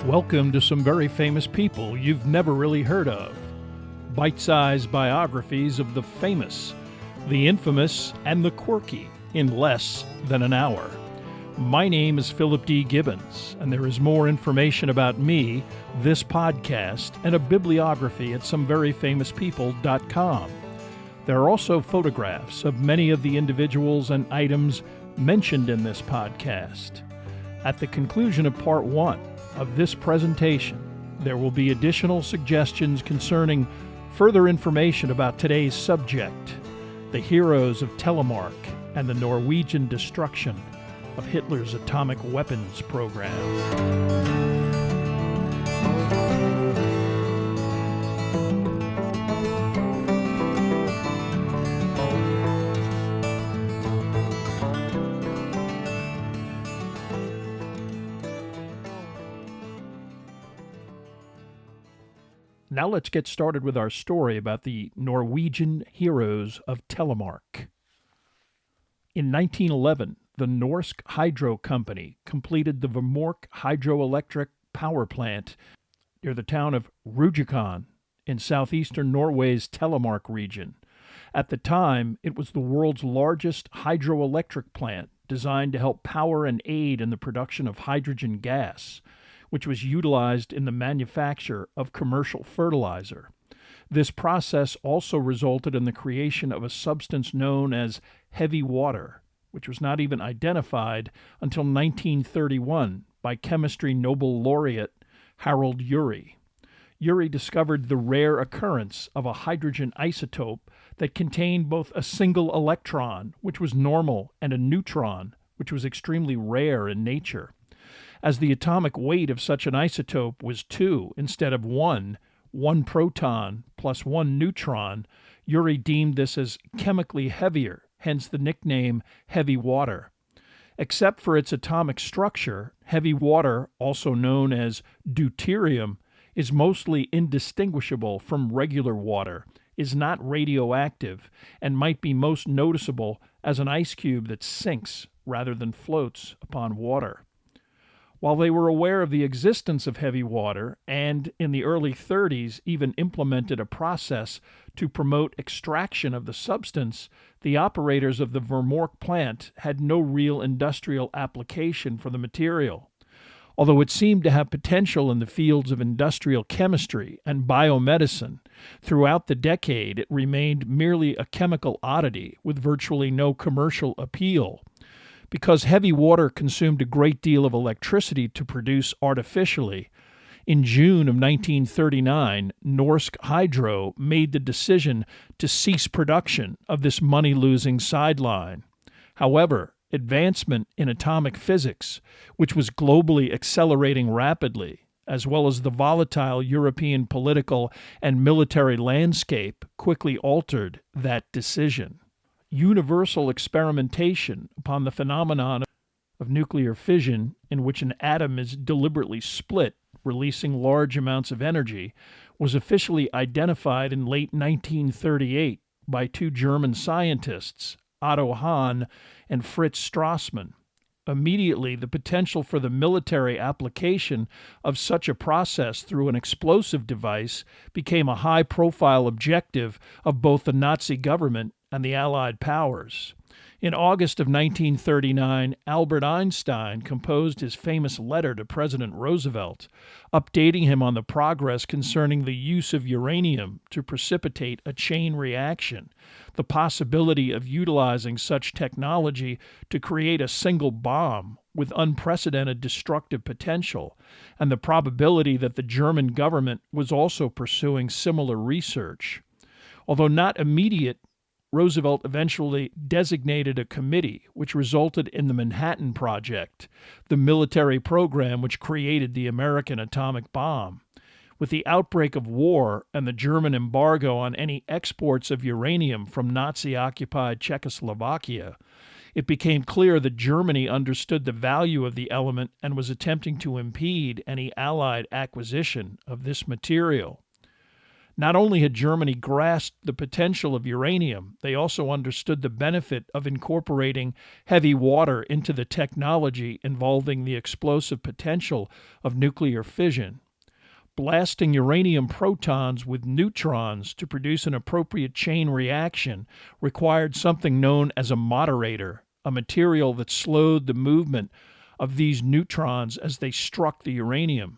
Welcome to some very famous people you've never really heard of. Bite-sized biographies of the famous, the infamous, and the quirky in less than an hour. My name is Philip D. Gibbons, and there is more information about me, this podcast, and a bibliography at someveryfamouspeople.com. There are also photographs of many of the individuals and items mentioned in this podcast. At the conclusion of Part 1 of this presentation, there will be additional suggestions concerning further information about today's subject, the heroes of Telemark and the Norwegian destruction of Hitler's atomic weapons program. Now let's get started with our story about the Norwegian heroes of Telemark. In 1911, the Norsk Hydro Company completed the Vemork hydroelectric power plant near the town of Rjukan in southeastern Norway's Telemark region. At the time, it was the world's largest hydroelectric plant designed to help power and aid in the production of hydrogen gas, which was utilized in the manufacture of commercial fertilizer. This process also resulted in the creation of a substance known as heavy water, which was not even identified until 1931 by chemistry Nobel laureate Harold Urey. Urey discovered the rare occurrence of a hydrogen isotope that contained both a single electron, which was normal, and a neutron, which was extremely rare in nature. As the atomic weight of such an isotope was 2 instead of 1 proton plus 1 neutron, Urey deemed this as chemically heavier, hence the nickname heavy water. Except for its atomic structure, heavy water, also known as deuterium, is mostly indistinguishable from regular water, is not radioactive, and might be most noticeable as an ice cube that sinks rather than floats upon water. While they were aware of the existence of heavy water and, in the early 30s, even implemented a process to promote extraction of the substance, the operators of the Vemork plant had no real industrial application for the material. Although it seemed to have potential in the fields of industrial chemistry and biomedicine, throughout the decade it remained merely a chemical oddity with virtually no commercial appeal. Because heavy water consumed a great deal of electricity to produce artificially, in June of 1939, Norsk Hydro made the decision to cease production of this money-losing sideline. However, advancement in atomic physics, which was globally accelerating rapidly, as well as the volatile European political and military landscape, quickly altered that decision. Universal experimentation upon the phenomenon of nuclear fission, in which an atom is deliberately split, releasing large amounts of energy, was officially identified in late 1938 by 2 German scientists, Otto Hahn and Fritz Strassmann. Immediately, the potential for the military application of such a process through an explosive device became a high-profile objective of both the Nazi government and the Allied powers. In August of 1939, Albert Einstein composed his famous letter to President Roosevelt, updating him on the progress concerning the use of uranium to precipitate a chain reaction, the possibility of utilizing such technology to create a single bomb with unprecedented destructive potential, and the probability that the German government was also pursuing similar research. Although not immediate, Roosevelt eventually designated a committee which resulted in the Manhattan Project, the military program which created the American atomic bomb. With the outbreak of war and the German embargo on any exports of uranium from Nazi-occupied Czechoslovakia, it became clear that Germany understood the value of the element and was attempting to impede any Allied acquisition of this material. Not only had Germany grasped the potential of uranium, they also understood the benefit of incorporating heavy water into the technology involving the explosive potential of nuclear fission. Blasting uranium protons with neutrons to produce an appropriate chain reaction required something known as a moderator, a material that slowed the movement of these neutrons as they struck the uranium.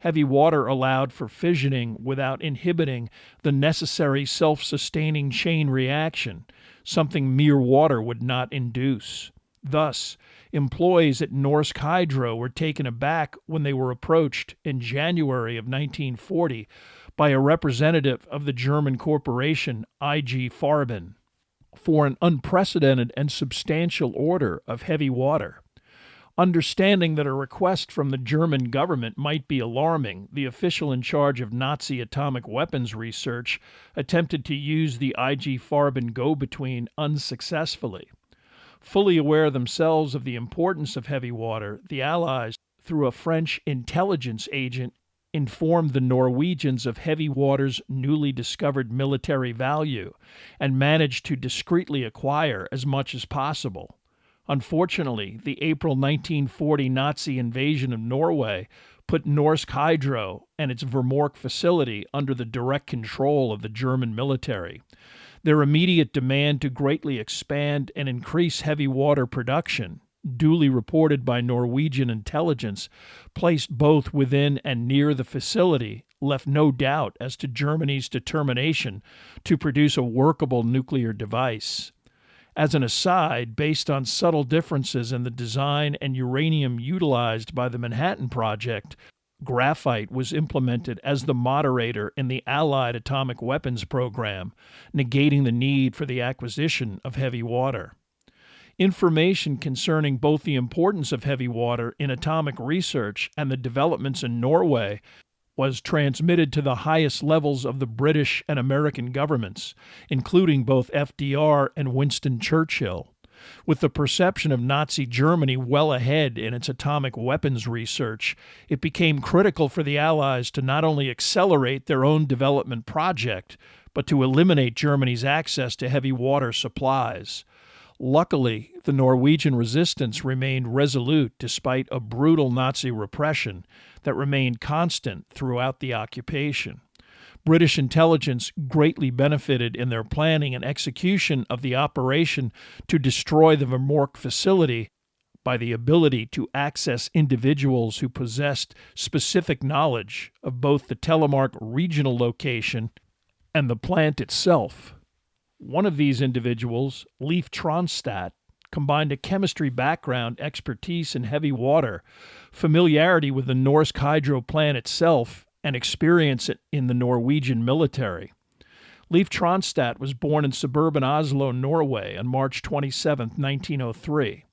Heavy water allowed for fissioning without inhibiting the necessary self-sustaining chain reaction, something mere water would not induce. Thus, employees at Norsk Hydro were taken aback when they were approached in January of 1940 by a representative of the German corporation IG Farben for an unprecedented and substantial order of heavy water. Understanding that a request from the German government might be alarming, the official in charge of Nazi atomic weapons research attempted to use the IG Farben go-between unsuccessfully. Fully aware themselves of the importance of heavy water, the Allies, through a French intelligence agent, informed the Norwegians of heavy water's newly discovered military value and managed to discreetly acquire as much as possible. Unfortunately, the April 1940 Nazi invasion of Norway put Norsk Hydro and its Vemork facility under the direct control of the German military. Their immediate demand to greatly expand and increase heavy water production, duly reported by Norwegian intelligence, placed both within and near the facility, left no doubt as to Germany's determination to produce a workable nuclear device. As an aside, based on subtle differences in the design and uranium utilized by the Manhattan Project, graphite was implemented as the moderator in the Allied atomic weapons program, negating the need for the acquisition of heavy water. Information concerning both the importance of heavy water in atomic research and the developments in Norway was transmitted to the highest levels of the British and American governments, including both FDR and Winston Churchill. With the perception of Nazi Germany well ahead in its atomic weapons research, it became critical for the Allies to not only accelerate their own development project, but to eliminate Germany's access to heavy water supplies. Luckily, the Norwegian resistance remained resolute despite a brutal Nazi repression that remained constant throughout the occupation. British intelligence greatly benefited in their planning and execution of the operation to destroy the Vemork facility by the ability to access individuals who possessed specific knowledge of both the Telemark regional location and the plant itself. One of these individuals, Leif Tronstad, combined a chemistry background, expertise in heavy water, familiarity with the Norsk Hydro plant itself, and experience in the Norwegian military. Leif Tronstad was born in suburban Oslo, Norway, on March 27, 1903.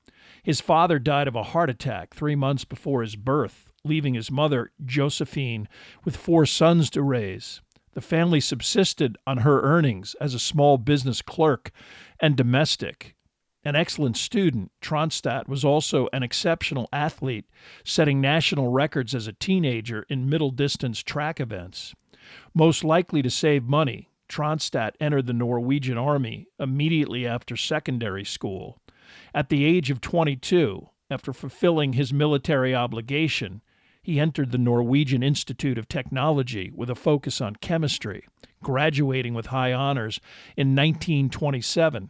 His father died of a heart attack 3 months before his birth, leaving his mother, Josephine, with 4 sons to raise. The family subsisted on her earnings as a small business clerk and domestic. An excellent student, Tronstad was also an exceptional athlete, setting national records as a teenager in middle-distance track events. Most likely to save money, Tronstad entered the Norwegian Army immediately after secondary school. At the age of 22, after fulfilling his military obligation, he entered the Norwegian Institute of Technology with a focus on chemistry, graduating with high honors in 1927.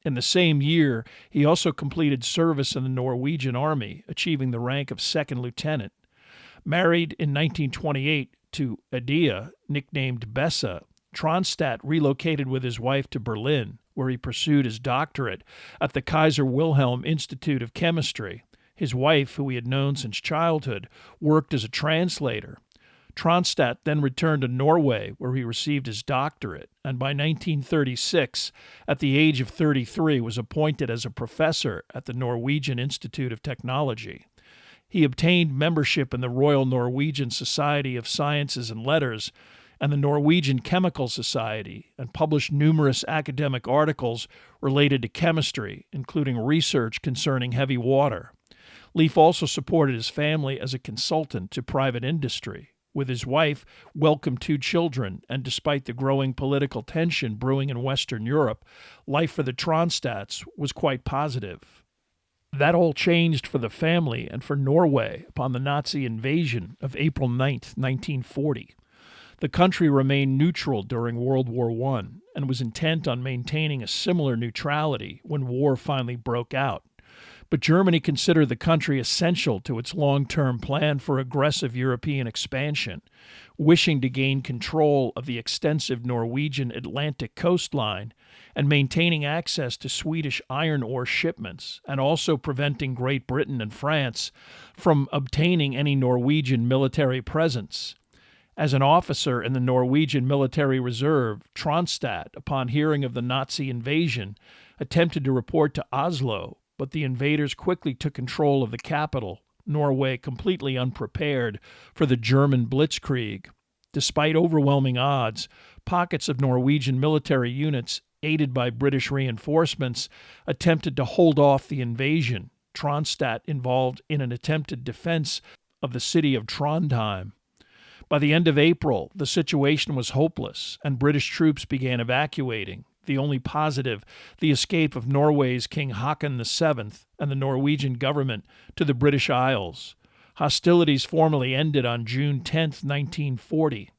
In the same year, he also completed service in the Norwegian Army, achieving the rank of second lieutenant. Married in 1928 to Adia, nicknamed Bessa, Tronstad relocated with his wife to Berlin, where he pursued his doctorate at the Kaiser Wilhelm Institute of Chemistry. His wife, who he had known since childhood, worked as a translator. Tronstad then returned to Norway, where he received his doctorate, and by 1936, at the age of 33, was appointed as a professor at the Norwegian Institute of Technology. He obtained membership in the Royal Norwegian Society of Sciences and Letters and the Norwegian Chemical Society, and published numerous academic articles related to chemistry, including research concerning heavy water. Leif also supported his family as a consultant to private industry. with his wife, welcomed 2 children, and despite the growing political tension brewing in Western Europe, life for the Tronstadts was quite positive. That all changed for the family and for Norway upon the Nazi invasion of April 9th, 1940. The country remained neutral during World War I and was intent on maintaining a similar neutrality when war finally broke out. But Germany considered the country essential to its long-term plan for aggressive European expansion, wishing to gain control of the extensive Norwegian Atlantic coastline and maintaining access to Swedish iron ore shipments, and also preventing Great Britain and France from obtaining any Norwegian military presence. As an officer in the Norwegian Military Reserve, Tronstad, upon hearing of the Nazi invasion, attempted to report to Oslo, but the invaders quickly took control of the capital, Norway completely unprepared for the German blitzkrieg. Despite overwhelming odds, pockets of Norwegian military units, aided by British reinforcements, attempted to hold off the invasion, Tronstad involved in an attempted defense of the city of Trondheim. By the end of April, the situation was hopeless, and British troops began evacuating. The only positive, the escape of Norway's King Haakon VII and the Norwegian government to the British Isles. Hostilities formally ended on June 10, 1940.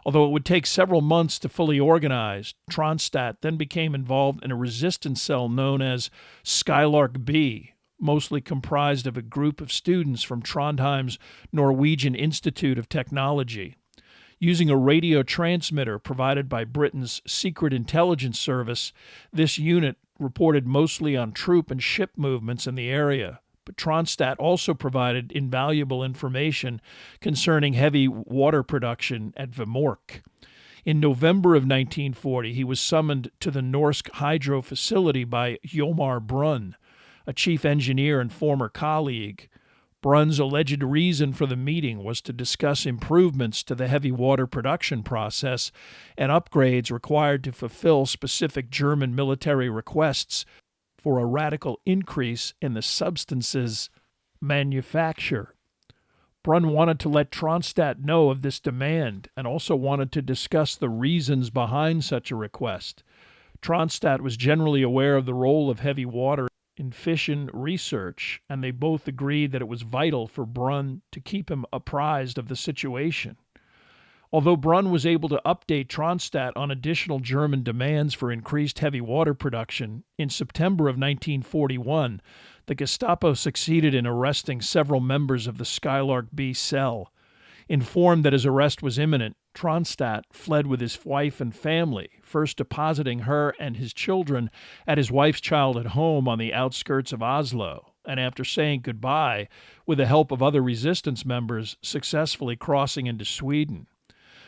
Although it would take several months to fully organize, Tronstad then became involved in a resistance cell known as Skylark B, mostly comprised of a group of students from Trondheim's Norwegian Institute of Technology. Using a radio transmitter provided by Britain's Secret Intelligence Service, this unit reported mostly on troop and ship movements in the area, but Tronstad also provided invaluable information concerning heavy water production at Vemork. In November of 1940, he was summoned to the Norsk hydro facility by Jomar Brunn, a chief engineer and former colleague. Brunn's alleged reason for the meeting was to discuss improvements to the heavy water production process and upgrades required to fulfill specific German military requests for a radical increase in the substance's manufacture. Brunn wanted to let Tronstad know of this demand and also wanted to discuss the reasons behind such a request. Tronstad was generally aware of the role of heavy water in fission research, and they both agreed that it was vital for Brunn to keep him apprised of the situation. Although Brunn was able to update Tronstad on additional German demands for increased heavy water production, in September of 1941, the Gestapo succeeded in arresting several members of the Skylark B cell. Informed that his arrest was imminent, Tronstad fled with his wife and family, first depositing her and his children at his wife's childhood home on the outskirts of Oslo, and after saying goodbye, with the help of other resistance members, successfully crossing into Sweden.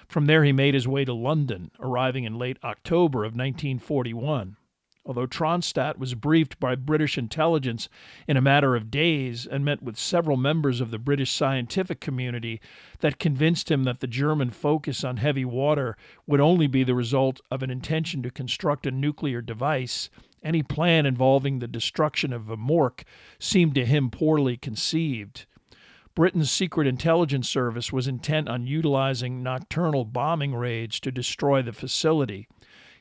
From there he made his way to London, arriving in late October of 1941. Although Tronstad was briefed by British intelligence in a matter of days and met with several members of the British scientific community that convinced him that the German focus on heavy water would only be the result of an intention to construct a nuclear device, any plan involving the destruction of Vemork seemed to him poorly conceived. Britain's Secret Intelligence Service was intent on utilizing nocturnal bombing raids to destroy the facility.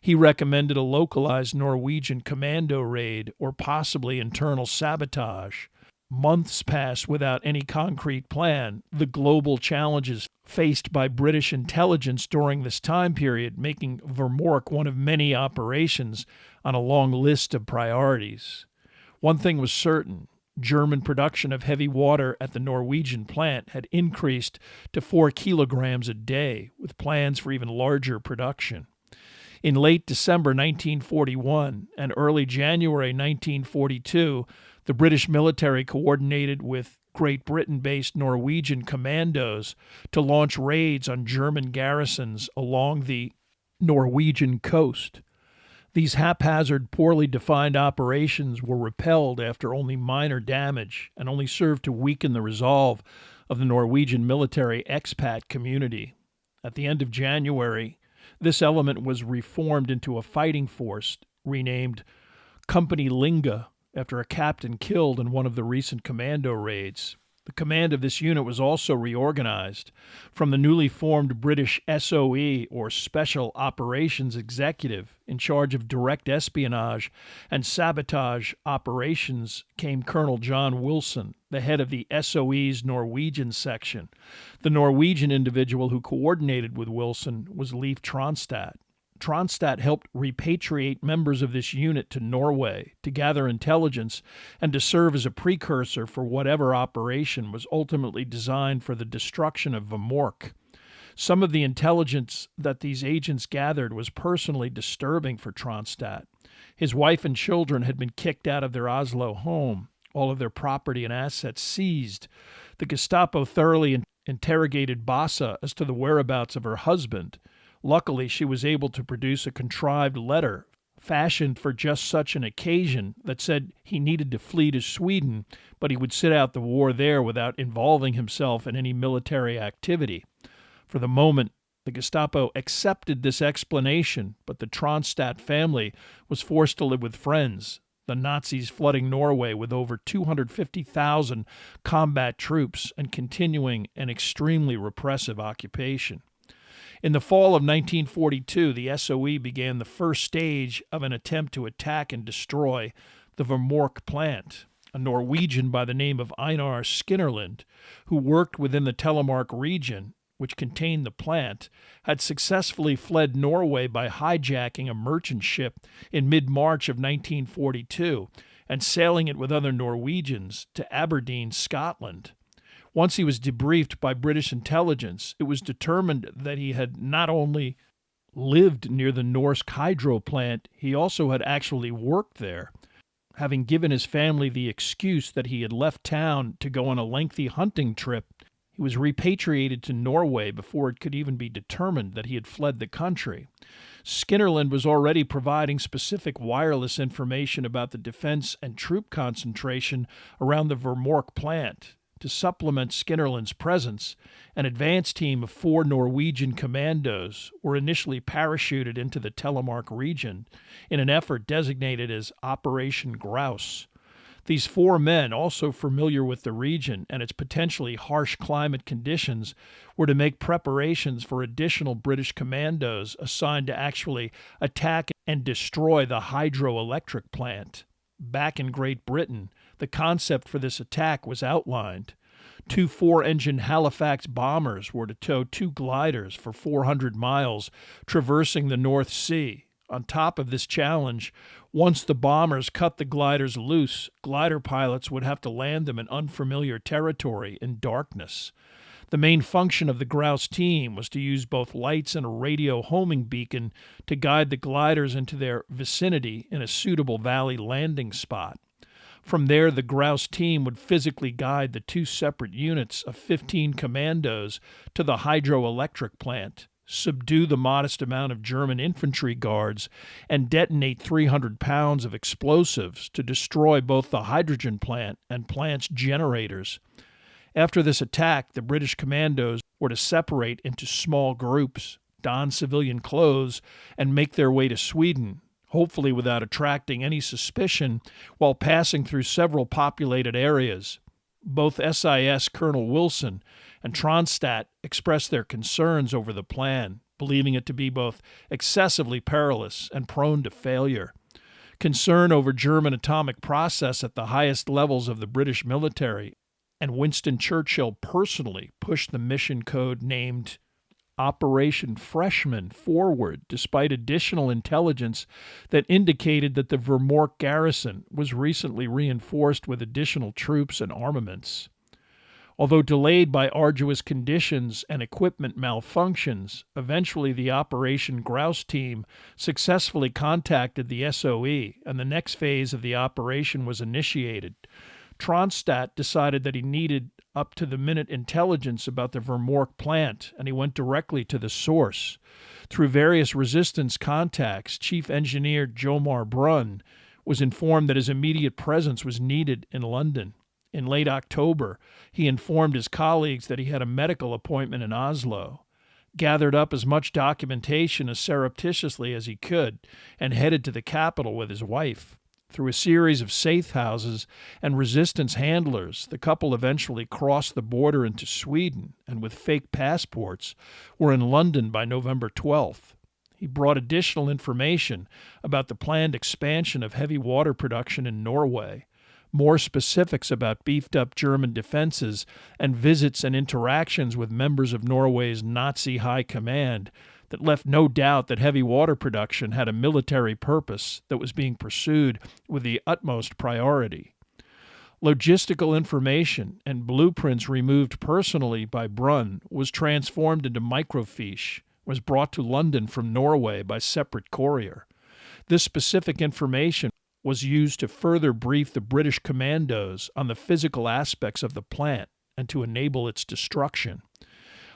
He recommended a localized Norwegian commando raid or possibly internal sabotage. Months passed without any concrete plan, the global challenges faced by British intelligence during this time period making Vemork one of many operations on a long list of priorities. One thing was certain. German production of heavy water at the Norwegian plant had increased to 4 kilograms a day, with plans for even larger production. In late December 1941 and early January 1942, the British military coordinated with Great Britain-based Norwegian commandos to launch raids on German garrisons along the Norwegian coast. These haphazard, poorly defined operations were repelled after only minor damage and only served to weaken the resolve of the Norwegian military expat community. At the end of January, this element was reformed into a fighting force renamed Company Linga after a captain killed in one of the recent commando raids. The The command of this unit was also reorganized from the newly formed British SOE, or Special Operations Executive, in charge of direct espionage and sabotage operations, came Colonel John Wilson, the head of the SOE's Norwegian section. The Norwegian individual who coordinated with Wilson was Leif Tronstad. Tronstad helped repatriate members of this unit to Norway to gather intelligence and to serve as a precursor for whatever operation was ultimately designed for the destruction of Vemork. Some of the intelligence that these agents gathered was personally disturbing for Tronstad. His wife and children had been kicked out of their Oslo home, all of their property and assets seized. The Gestapo thoroughly interrogated Bassa as to the whereabouts of her husband. Luckily, she was able to produce a contrived letter fashioned for just such an occasion that said he needed to flee to Sweden, but he would sit out the war there without involving himself in any military activity. For the moment, the Gestapo accepted this explanation, but the Tronstad family was forced to live with friends, the Nazis flooding Norway with over 250,000 combat troops and continuing an extremely repressive occupation. In the fall of 1942, the SOE began the first stage of an attempt to attack and destroy the Vemork plant. A Norwegian by the name of Einar Skinnerland, who worked within the Telemark region, which contained the plant, had successfully fled Norway by hijacking a merchant ship in mid-March of 1942 and sailing it with other Norwegians to Aberdeen, Scotland. Once he was debriefed by British intelligence, it was determined that he had not only lived near the Norsk hydro plant, he also had actually worked there. Having given his family the excuse that he had left town to go on a lengthy hunting trip, he was repatriated to Norway before it could even be determined that he had fled the country. Skinnerland was already providing specific wireless information about the defense and troop concentration around the Vemork plant. To supplement Skinnerland's presence, an advance team of 4 Norwegian commandos were initially parachuted into the Telemark region in an effort designated as Operation Grouse. These 4 men, also familiar with the region and its potentially harsh climate conditions, were to make preparations for additional British commandos assigned to actually attack and destroy the hydroelectric plant. Back in Great Britain, the concept for this attack was outlined. 2 4-engine Halifax bombers were to tow 2 gliders for 400 miles, traversing the North Sea. On top of this challenge, once the bombers cut the gliders loose, glider pilots would have to land them in unfamiliar territory in darkness. The main function of the Grouse team was to use both lights and a radio homing beacon to guide the gliders into their vicinity in a suitable valley landing spot. From there, the Grouse team would physically guide the 2 separate units of 15 commandos to the hydroelectric plant, subdue the modest amount of German infantry guards, and detonate 300 pounds of explosives to destroy both the hydrogen plant and plant's generators. After this attack, the British commandos were to separate into small groups, don civilian clothes, and make their way to Sweden, hopefully without attracting any suspicion, while passing through several populated areas. Both SIS Colonel Wilson and Tronstad expressed their concerns over the plan, believing it to be both excessively perilous and prone to failure. Concern over German atomic process at the highest levels of the British military, and Winston Churchill personally pushed the mission code named Operation Freshman forward, despite additional intelligence that indicated that the Vemork garrison was recently reinforced with additional troops and armaments. Although delayed by arduous conditions and equipment malfunctions, eventually the Operation Grouse team successfully contacted the SOE, and the next phase of the operation was initiated. Tronstad decided that he needed up-to-the-minute intelligence about the Vemork plant, and he went directly to the source. Through various resistance contacts, Chief Engineer Jomar Brunn was informed that his immediate presence was needed in London. In late October, he informed his colleagues that he had a medical appointment in Oslo, gathered up as much documentation as surreptitiously as he could, and headed to the capital with his wife. Through a series of safe houses and resistance handlers, the couple eventually crossed the border into Sweden and, with fake passports, were in London by November 12th. He brought additional information about the planned expansion of heavy water production in Norway, more specifics about beefed-up German defenses, and visits and interactions with members of Norway's Nazi high command that left no doubt that heavy water production had a military purpose that was being pursued with the utmost priority. Logistical information and blueprints removed personally by Brunn was transformed into microfiche, was brought to London from Norway by separate courier. This specific information was used to further brief the British commandos on the physical aspects of the plant and to enable its destruction.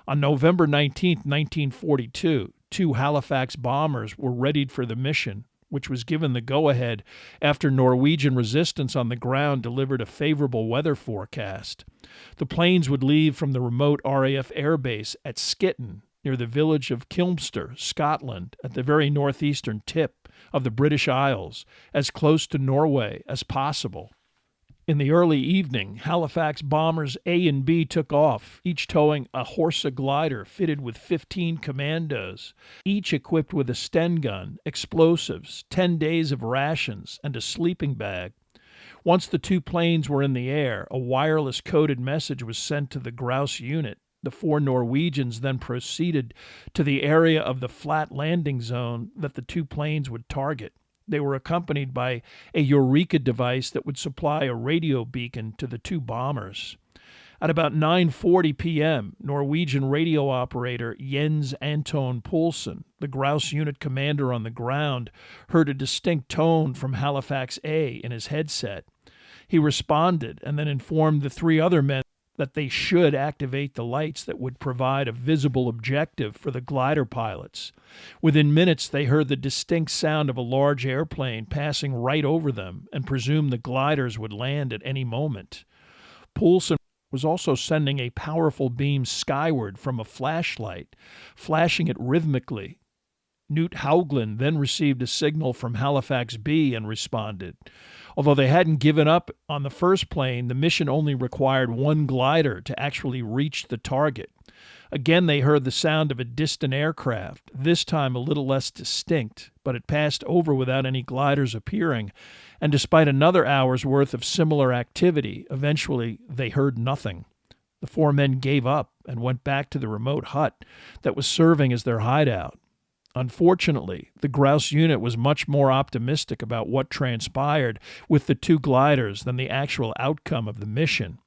On November 19, 1942, 2 Halifax bombers were readied for the mission, which was given the go-ahead after Norwegian resistance on the ground delivered a favorable weather forecast. The planes would leave from the remote RAF airbase at Skitten, near the village of Kilmster, Scotland, at the very northeastern tip of the British Isles, as close to Norway as possible. In the early evening, Halifax bombers A and B took off, each towing a Horsa glider fitted with 15 commandos, each equipped with a Sten gun, explosives, 10 days of rations, and a sleeping bag. Once the 2 planes were in the air, a wireless coded message was sent to the grouse unit. The 4 Norwegians then proceeded to the area of the flat landing zone that the 2 planes would target. They were accompanied by a Eureka device that would supply a radio beacon to the 2 bombers. At about 9:40 p.m., Norwegian radio operator Jens Anton Poulsen, the grouse unit commander on the ground, heard a distinct tone from Halifax A in his headset. He responded and then informed the 3 other men that they should activate the lights that would provide a visible objective for the glider pilots. Within minutes, they heard the distinct sound of a large airplane passing right over them and presumed the gliders would land at any moment. Poulsen was also sending a powerful beam skyward from a flashlight, flashing it rhythmically. Knut Haugland then received a signal from Halifax B and responded. Although they hadn't given up on the first plane, the mission only required 1 glider to actually reach the target. Again, they heard the sound of a distant aircraft, this time a little less distinct, but it passed over without any gliders appearing, and despite another hour's worth of similar activity, eventually they heard nothing. The 4 men gave up and went back to the remote hut that was serving as their hideout. Unfortunately, the grouse unit was much more optimistic about what transpired with the 2 gliders than the actual outcome of the mission.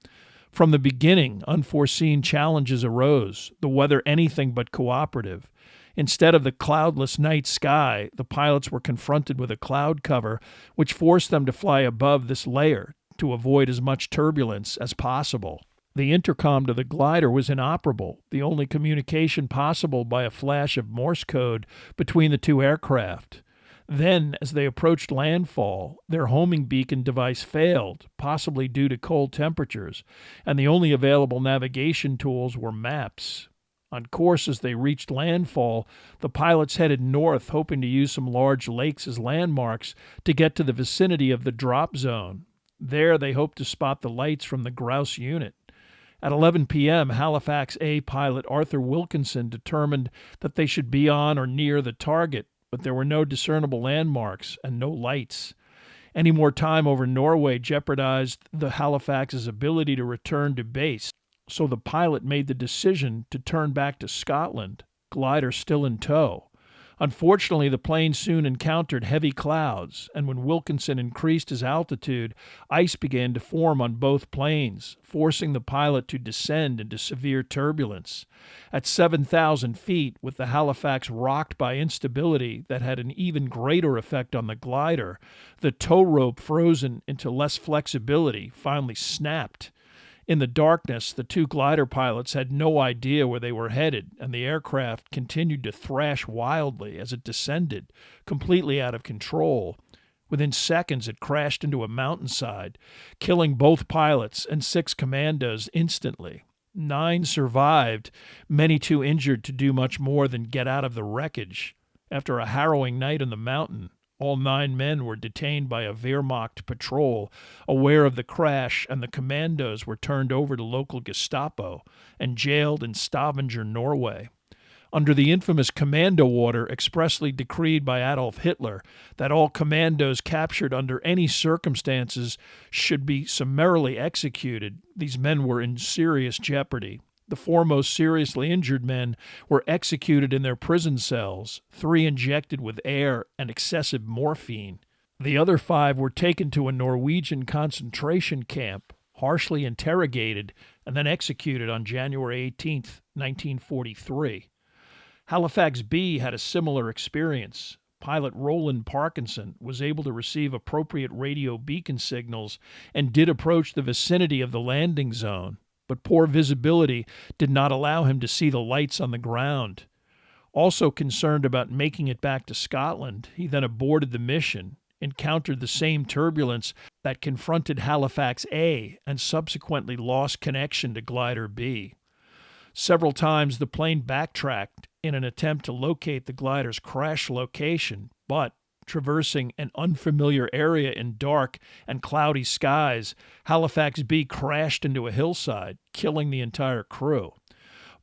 From the beginning, unforeseen challenges arose, the weather anything but cooperative. Instead of the cloudless night sky, the pilots were confronted with a cloud cover which forced them to fly above this layer to avoid as much turbulence as possible. The intercom to the glider was inoperable, the only communication possible by a flash of Morse code between the 2 aircraft. Then, as they approached landfall, their homing beacon device failed, possibly due to cold temperatures, and the only available navigation tools were maps. On course as they reached landfall, the pilots headed north, hoping to use some large lakes as landmarks to get to the vicinity of the drop zone. There they hoped to spot the lights from the grouse unit. At 11 p.m., Halifax A pilot Arthur Wilkinson determined that they should be on or near the target, but there were no discernible landmarks and no lights. Any more time over Norway jeopardized the Halifax's ability to return to base, so the pilot made the decision to turn back to Scotland, glider still in tow. Unfortunately, the plane soon encountered heavy clouds, and when Wilkinson increased his altitude, ice began to form on both planes, forcing the pilot to descend into severe turbulence. At 7,000 feet, with the Halifax rocked by instability that had an even greater effect on the glider, the tow rope, frozen into less flexibility, finally snapped. In the darkness, the 2 glider pilots had no idea where they were headed, and the aircraft continued to thrash wildly as it descended, completely out of control. Within seconds, it crashed into a mountainside, killing both pilots and 6 commandos instantly. 9 survived, many too injured to do much more than get out of the wreckage. After a harrowing night on the mountain, All 9 men were detained by a Wehrmacht patrol aware of the crash, and the commandos were turned over to local Gestapo and jailed in Stavanger, Norway. Under the infamous commando order expressly decreed by Adolf Hitler that all commandos captured under any circumstances should be summarily executed, these men were in serious jeopardy. The 4 most seriously injured men were executed in their prison cells, 3 injected with air and excessive morphine. The other 5 were taken to a Norwegian concentration camp, harshly interrogated, and then executed on January 18, 1943. Halifax B had a similar experience. Pilot Roland Parkinson was able to receive appropriate radio beacon signals and did approach the vicinity of the landing zone, but poor visibility did not allow him to see the lights on the ground. Also concerned about making it back to Scotland, he then aborted the mission, encountered the same turbulence that confronted Halifax A, and subsequently lost connection to Glider B. Several times the plane backtracked in an attempt to locate the glider's crash location, but, traversing an unfamiliar area in dark and cloudy skies, Halifax B crashed into a hillside, killing the entire crew.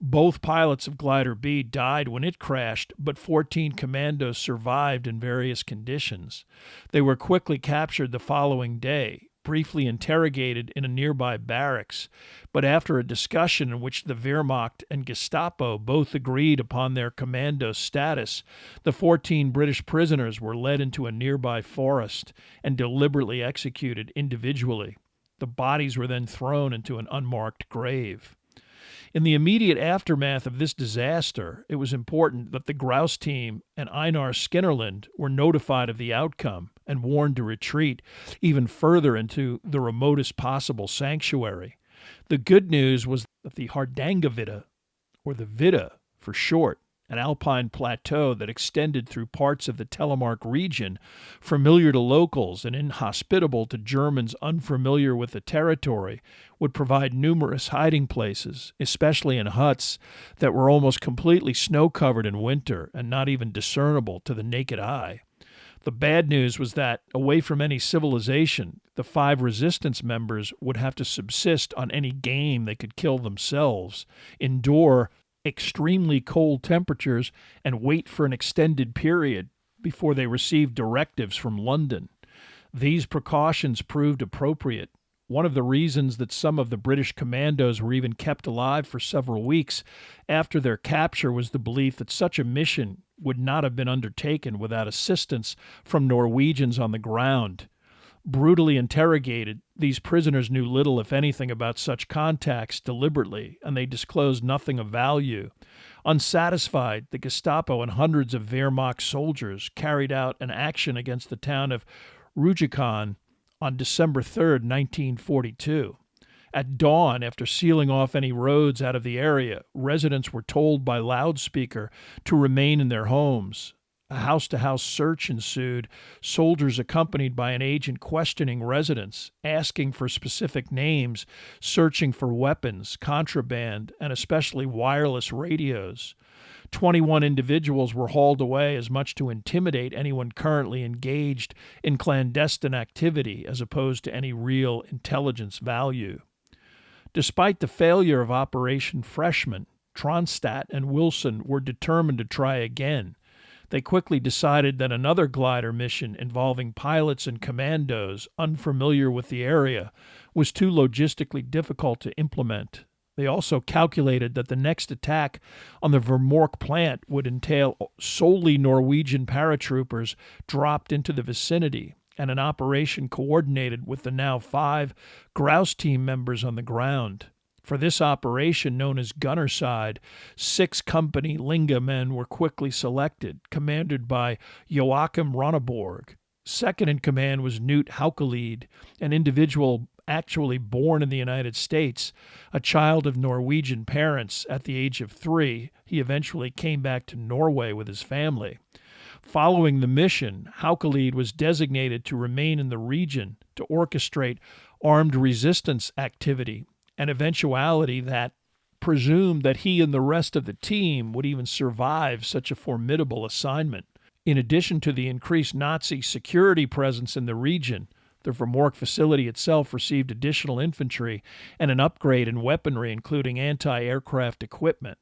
Both pilots of Glider B died when it crashed, but 14 commandos survived in various conditions. They were quickly captured the following day, briefly interrogated in a nearby barracks, but after a discussion in which the Wehrmacht and Gestapo both agreed upon their commando status, the 14 British prisoners were led into a nearby forest and deliberately executed individually. The bodies were then thrown into an unmarked grave. In the immediate aftermath of this disaster, it was important that the grouse team and Einar Skinnerland were notified of the outcome and warned to retreat even further into the remotest possible sanctuary. The good news was that the Hardangervidda, or the Vidda for short, an alpine plateau that extended through parts of the Telemark region, familiar to locals and inhospitable to Germans unfamiliar with the territory, would provide numerous hiding places, especially in huts that were almost completely snow-covered in winter and not even discernible to the naked eye. The bad news was that, away from any civilization, the 5 resistance members would have to subsist on any game they could kill themselves, endure extremely cold temperatures, and wait for an extended period before they received directives from London. These precautions proved appropriate. One of the reasons that some of the British commandos were even kept alive for several weeks after their capture was the belief that such a mission would not have been undertaken without assistance from Norwegians on the ground. Brutally interrogated, these prisoners knew little, if anything, about such contacts deliberately, and they disclosed nothing of value. Unsatisfied, the Gestapo and hundreds of Wehrmacht soldiers carried out an action against the town of Rujikon on December 3, 1942. At dawn, after sealing off any roads out of the area, residents were told by loudspeaker to remain in their homes. A house-to-house search ensued, soldiers accompanied by an agent questioning residents, asking for specific names, searching for weapons, contraband, and especially wireless radios. 21 individuals were hauled away as much to intimidate anyone currently engaged in clandestine activity as opposed to any real intelligence value. Despite the failure of Operation Freshman, Tronstadt and Wilson were determined to try again. They quickly decided that another glider mission involving pilots and commandos unfamiliar with the area was too logistically difficult to implement. They also calculated that the next attack on the Vermork plant would entail solely Norwegian paratroopers dropped into the vicinity and an operation coordinated with the now 5 grouse team members on the ground. For this operation, known as Gunnerside, 6 Company Linga men were quickly selected, commanded by Joachim Ronneborg. Second in command was Knut Haukelid, an individual actually born in the United States. A child of Norwegian parents at the age of 3, he eventually came back to Norway with his family. Following the mission, Haukelid was designated to remain in the region to orchestrate armed resistance activity, an eventuality that presumed that he and the rest of the team would even survive such a formidable assignment. In addition to the increased Nazi security presence in the region, the Vermork facility itself received additional infantry and an upgrade in weaponry, including anti-aircraft equipment.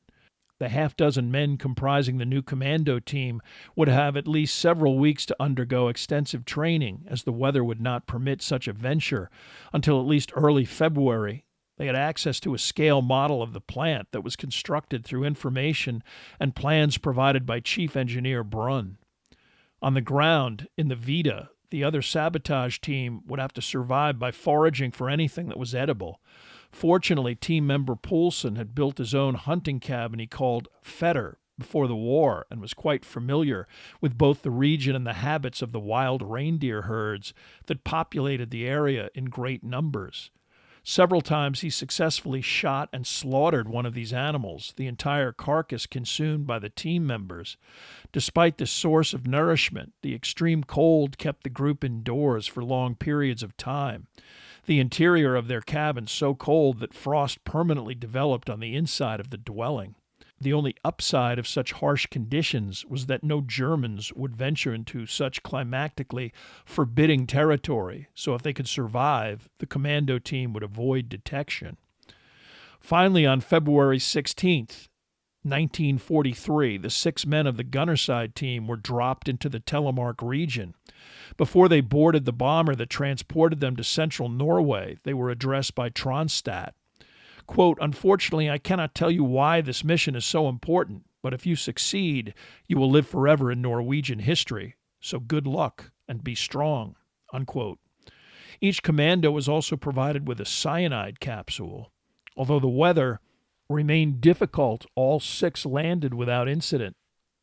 The half-dozen men comprising the new commando team would have at least several weeks to undergo extensive training, as the weather would not permit such a venture until at least early February. They had access to a scale model of the plant that was constructed through information and plans provided by Chief Engineer Brunn. On the ground, in the Vita, the other sabotage team would have to survive by foraging for anything that was edible. Fortunately, team member Poulsen had built his own hunting cabin he called Fetter before the war and was quite familiar with both the region and the habits of the wild reindeer herds that populated the area in great numbers. Several times he successfully shot and slaughtered one of these animals, the entire carcass consumed by the team members. Despite this source of nourishment, the extreme cold kept the group indoors for long periods of time. The interior of their cabin so cold that frost permanently developed on the inside of the dwelling. The only upside of such harsh conditions was that no Germans would venture into such climactically forbidding territory, so if they could survive, the commando team would avoid detection. Finally, on February 16th, 1943, the 6 men of the gunnerside team were dropped into the Telemark region. Before they boarded the bomber that transported them to central Norway, they were addressed by Tronstadt. Quote, "Unfortunately, I cannot tell you why this mission is so important, but if you succeed, you will live forever in Norwegian history. So good luck and be strong." Unquote. Each commando was also provided with a cyanide capsule. Although the weather remained difficult, all 6 landed without incident.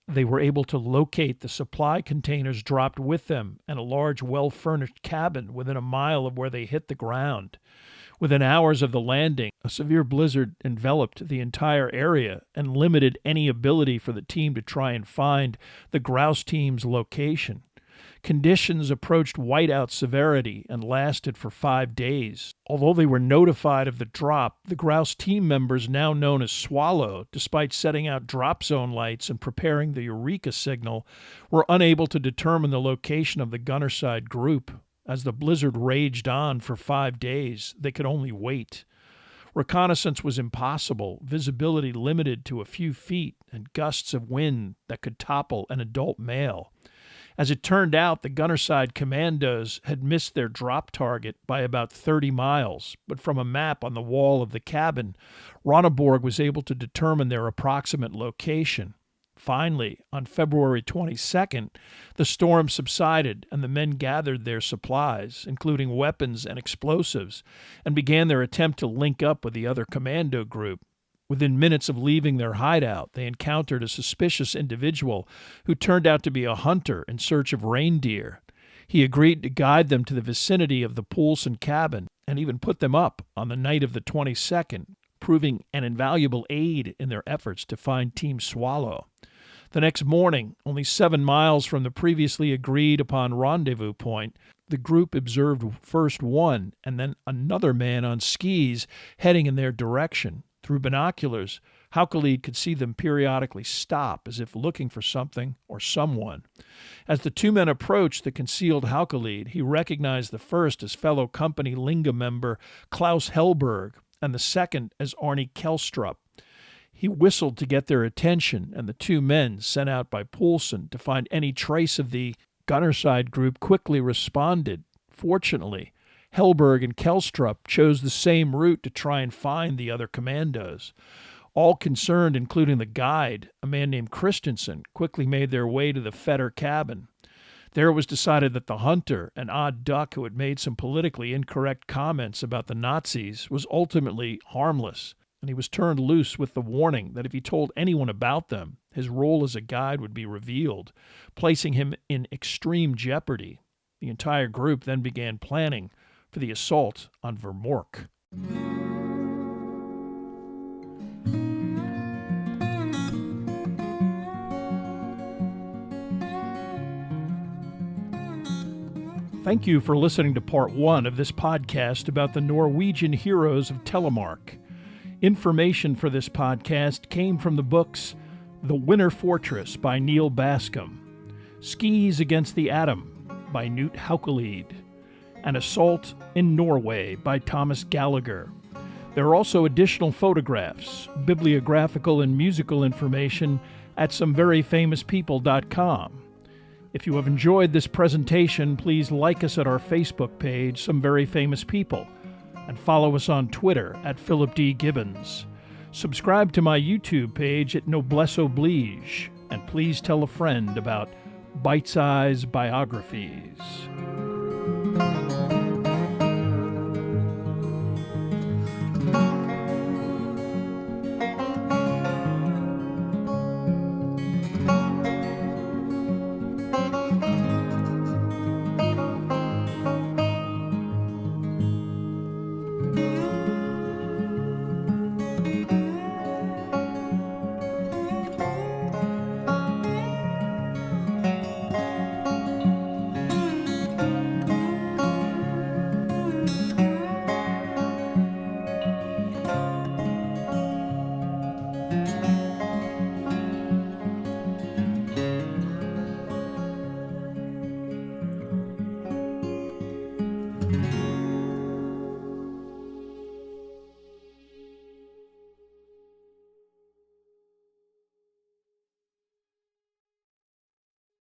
They were able to locate the supply containers dropped with them and a large, well-furnished cabin within a mile of where they hit the ground. Within hours of the landing, a severe blizzard enveloped the entire area and limited any ability for the team to try and find the grouse team's location. Conditions approached whiteout severity and lasted for 5 days. Although they were notified of the drop, the grouse team members, now known as Swallow, despite setting out drop zone lights and preparing the Eureka signal, were unable to determine the location of the gunnerside group. As the blizzard raged on for 5 days, they could only wait. Reconnaissance was impossible, visibility limited to a few feet, and gusts of wind that could topple an adult male. As it turned out, the gunnerside commandos had missed their drop target by about 30 miles, but from a map on the wall of the cabin, Ronneborg was able to determine their approximate location. Finally, on February 22nd, the storm subsided and the men gathered their supplies, including weapons and explosives, and began their attempt to link up with the other commando group. Within minutes of leaving their hideout, they encountered a suspicious individual who turned out to be a hunter in search of reindeer. He agreed to guide them to the vicinity of the Poulsen cabin and even put them up on the night of the 22nd, proving an invaluable aid in their efforts to find Team Swallow. The next morning, only 7 miles from the previously agreed-upon rendezvous point, the group observed first one and then another man on skis heading in their direction. Through binoculars, Haukelid could see them periodically stop as if looking for something or someone. As the 2 men approached the concealed Haukelid, he recognized the first as fellow company Linga member Klaus Hellberg and the second as Arnie Kelstrup. He whistled to get their attention, and the 2 men sent out by Poulsen to find any trace of the gunnerside group quickly responded. Fortunately, Hellberg and Kelstrup chose the same route to try and find the other commandos. All concerned, including the guide, a man named Christensen, quickly made their way to the Fetter cabin. There it was decided that the hunter, an odd duck who had made some politically incorrect comments about the Nazis, was ultimately harmless, and he was turned loose with the warning that if he told anyone about them, his role as a guide would be revealed, placing him in extreme jeopardy. The entire group then began planning for the assault on Vermork. Thank you for listening to part 1 of this podcast about the Norwegian heroes of Telemark. Information for this podcast came from the books The Winter Fortress by Neil Bascom, Skis Against the Atom by Knut Haukelid, and Assault in Norway by Thomas Gallagher. There are also additional photographs, bibliographical and musical information at someveryfamouspeople.com. If you have enjoyed this presentation, please like us at our Facebook page, Some Very Famous People, and follow us on Twitter at Philip D. Gibbons. Subscribe to my YouTube page at Noblesse Oblige, and please tell a friend about Bite-Size Biographies.